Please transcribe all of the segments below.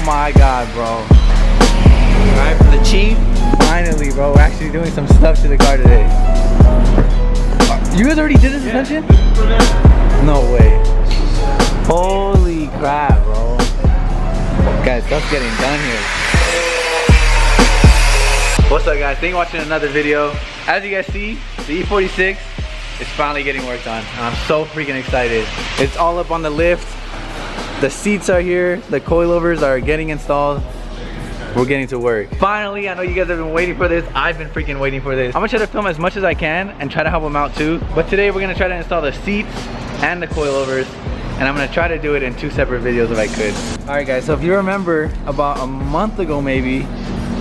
my god, bro. Alright, for the chief. Finally, bro, we're actually doing some stuff to the car today. You guys already did the suspension? No way. Holy crap, bro. Guys, stuff's getting done here. What's up, guys? Thank you for watching another video. As you guys see, the E46 is finally getting worked on. And I'm so freaking excited. It's all up on the lift. The seats are here. The coilovers are getting installed. We're getting to work. Finally, I know you guys have been waiting for this. I've been freaking waiting for this. I'm gonna try to film as much as I can and try to help them out too. But today we're gonna try to install the seats and the coilovers. And I'm gonna try to do it in 2 separate videos if I could. All right, guys, so if you remember, about a month ago maybe,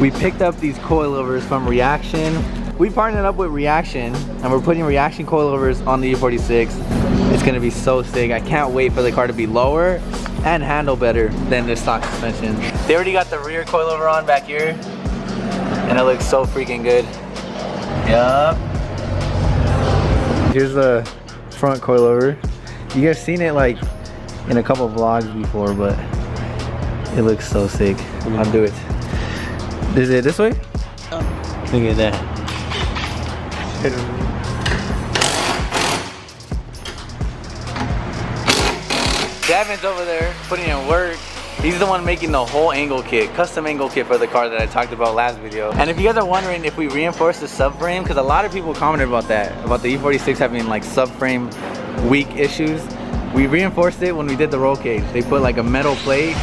we picked up these coilovers from Riaction. We partnered up with Riaction and we're putting Riaction coilovers on the E46. It's gonna be so sick. I can't wait for the car to be lower and handle better than this stock suspension. They already got the rear coilover on back here and it looks so freaking good. Yup. Here's the front coilover. You guys seen it like in a couple vlogs before, but it looks so sick. I'll do it. Is it this way? Oh. Look at that. Devin's over there putting in work. He's the one making the whole angle kit, custom angle kit for the car that I talked about last video. And if you guys are wondering if we reinforced the subframe, because a lot of people commented about that, about the E46 having like subframe weak issues. We reinforced it when we did the roll cage. They put like a metal plate,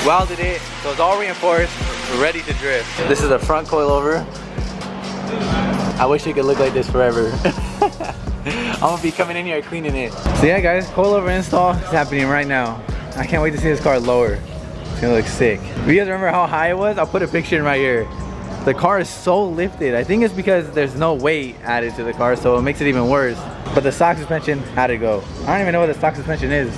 welded it, so it's all reinforced, ready to drift. This is a front coilover. I wish it could look like this forever. I'm gonna be coming in here cleaning it. So yeah, guys, coilover install is happening right now. I can't wait to see this car lower. It's gonna look sick. If you guys remember how high it was, I'll put a picture in right here. The car is so lifted. I think it's because there's no weight added to the car, so it makes it even worse. But the stock suspension had to go. I don't even know what the stock suspension is.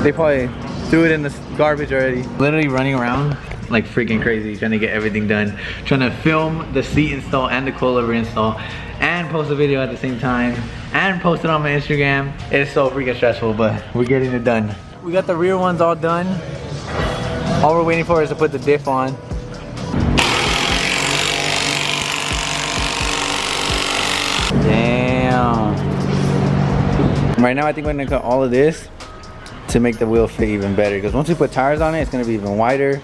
They probably threw it in the garbage already. Literally running around like freaking crazy, trying to get everything done. Trying to film the seat install and the coilover install and post a video at the same time and post it on my Instagram. It's so freaking stressful, but we're getting it done. We got the rear ones all done. All we're waiting for is to put the diff on. Damn. Right now I think we're gonna cut all of this to make the wheel fit even better, because once we put tires on it, it's gonna be even wider.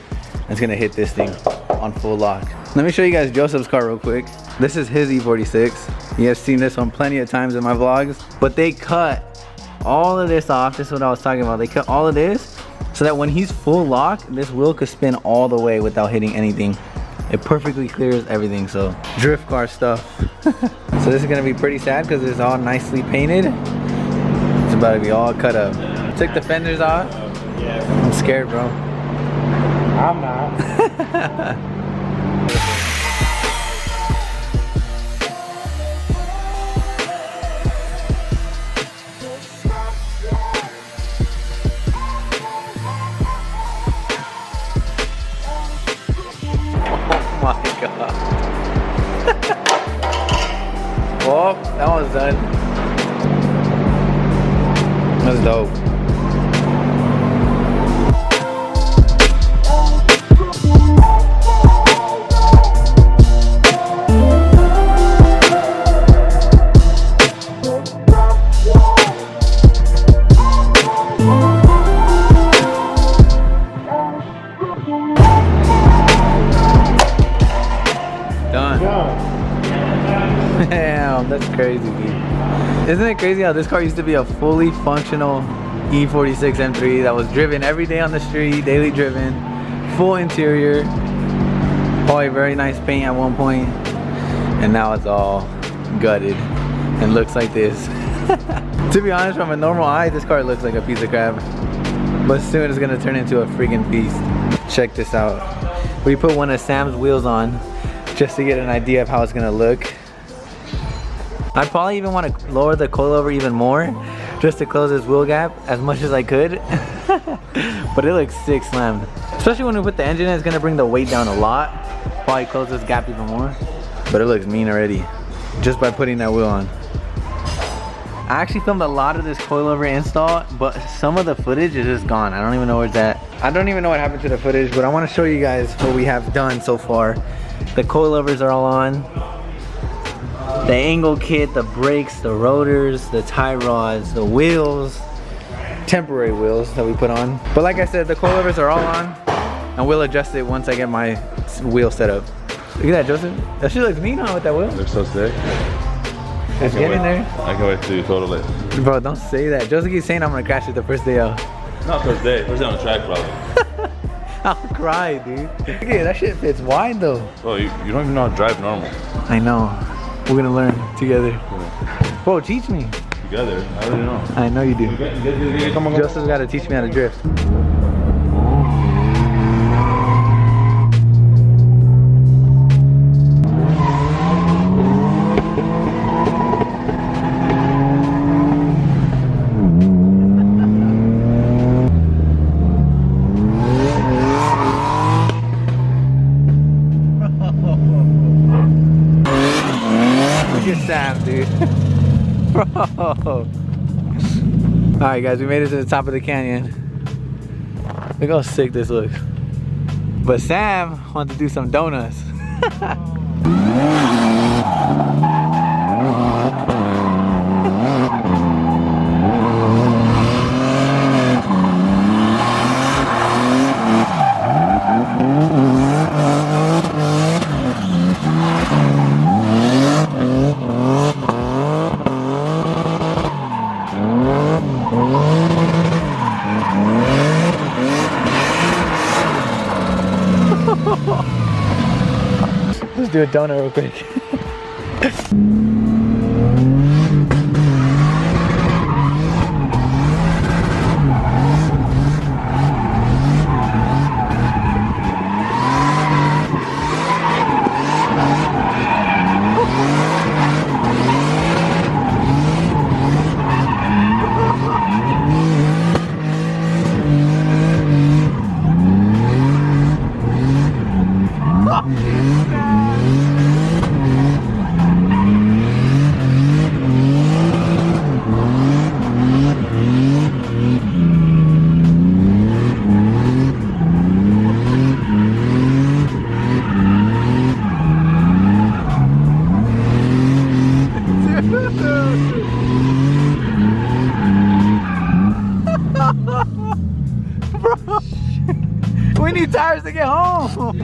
It's gonna hit this thing on full lock. Let me show you guys Joseph's car real quick. This is his E46. You guys seen this one plenty of times in my vlogs, but they cut all of this off. This is what I was talking about. They cut all of this so that when he's full lock, this wheel could spin all the way without hitting anything. It perfectly clears everything, so drift car stuff. So this is gonna be pretty sad because it's all nicely painted. It's about to be all cut up. Took the fenders off. I'm scared, bro. I'm not. Oh my god. Well, that one's done. That's dope. Damn, that's crazy, dude. Isn't it crazy how this car used to be a fully functional E46 M3 that was driven every day on the street, daily driven, full interior, probably very nice paint at one point, and now it's all gutted and looks like this. To be honest, from a normal eye, this car looks like a piece of crap, but soon it's gonna turn into a freaking beast. Check this out. We put one of Sam's wheels on just to get an idea of how it's gonna look. I'd probably even want to lower the coilover even more just to close this wheel gap as much as I could. But it looks sick slammed. Especially when we put the engine in, it's gonna bring the weight down a lot. Probably close this gap even more. But it looks mean already, just by putting that wheel on. I actually filmed a lot of this coilover install, but some of the footage is just gone. I don't even know where it's at. I don't even know what happened to the footage, but I want to show you guys what we have done so far. The coilovers are all on. The angle kit, the brakes, the rotors, the tie rods, the wheels, temporary wheels that we put on. But like I said, the coilovers are all on, and we'll adjust it once I get my wheel set up. Look at that, Joseph. That shit looks mean, huh, with that wheel? Looks so sick. Let's get in there. I can't wait to total it. Bro, don't say that. Joseph keeps saying I'm gonna crash it the first day out. Not first day. First day on the track, probably. I'll cry, dude. Look at it, that shit fits wide though. Bro, you don't even know how to drive normal. I know. We're gonna learn together. Yeah. Bro, teach me. Together? I already know. I know you do. Come on. Joseph's gotta teach me how to drift. Sam, dude. Bro. Alright guys, we made it to the top of the canyon. Look how sick this looks. But Sam wants to do some donuts. Let's do a donut real quick. Bro, we need tires to get home.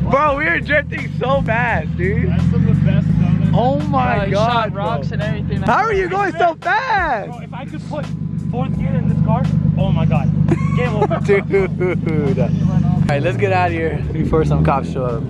Bro, we are drifting so fast, dude. That's some of the best donuts. Oh my god, shot rocks bro. and everything. How are you going so fast? Bro, if I could put fourth gear in this car, oh my god. Game over. Dude. Alright, let's get out of here before some cops show up.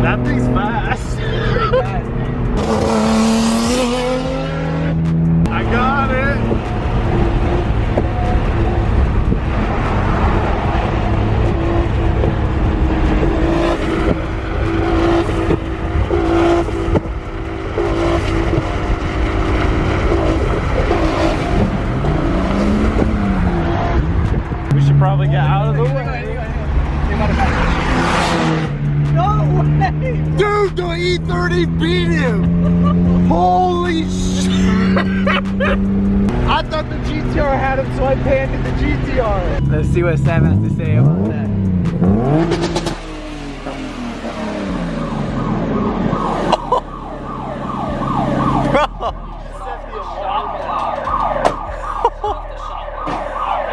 That thing's fast. I got it. We should probably get out of the way. No way! Dude, the E30 beat him! Holy shit! I thought the GTR had him, so I panned the GTR. Let's see what Sam has to say about that.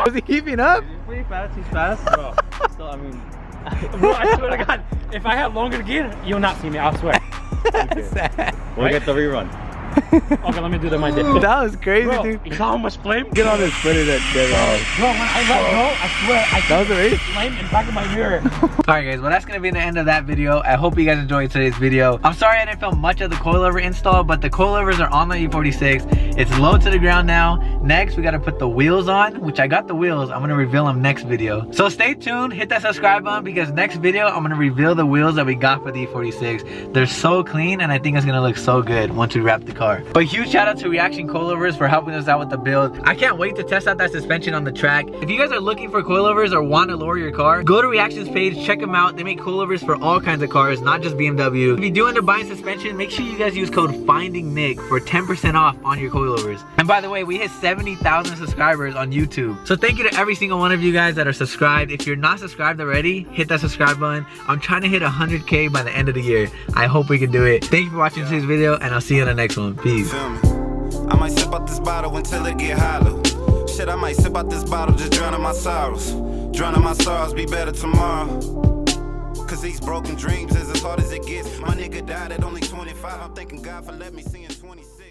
Was he keeping up? He's pretty fast, he's fast. Bro, still, I mean... Bro, I swear to God, if I had longer gear, you'll not see me, I swear. Sad. We'll get the rerun. Okay, let me do that my day. That was crazy, Bro, dude. you saw how much flame? Get on this sprinter that Bro, when I let go, I swear, I that was a race. flame in the back of my mirror. Alright guys, well that's gonna be the end of that video. I hope you guys enjoyed today's video. I'm sorry I didn't film much of the coilover install, but the coilovers are on the E46. It's low to the ground now. Next, we gotta put the wheels on, which I got the wheels. I'm gonna reveal them next video. So stay tuned, hit that subscribe button because next video, I'm gonna reveal the wheels that we got for the E46. They're so clean and I think it's gonna look so good once we wrap the car. But huge shout out to Riaction Coilovers for helping us out with the build. I can't wait to test out that suspension on the track. If you guys are looking for coilovers or want to lower your car, go to Riaction's page, check them out. They make coilovers for all kinds of cars, not just BMW. If you do end up buying suspension, make sure you guys use code FindingNick for 10% off on your coilovers. And by the way, we hit 70,000 subscribers on YouTube. So thank you to every single one of you guys that are subscribed. If you're not subscribed already, hit that subscribe button. I'm trying to hit 100K by the end of the year. I hope we can do it. Thank you for watching today's video and I'll see you in the next one. Peace. I might sip out this bottle until it get hollow. Shit, I might sip out this bottle, just drowning my sorrows. Drowning my sorrows, be better tomorrow. Cause these broken dreams is as hard as it gets. My nigga died at only 25. I'm thanking God for letting me see in 26.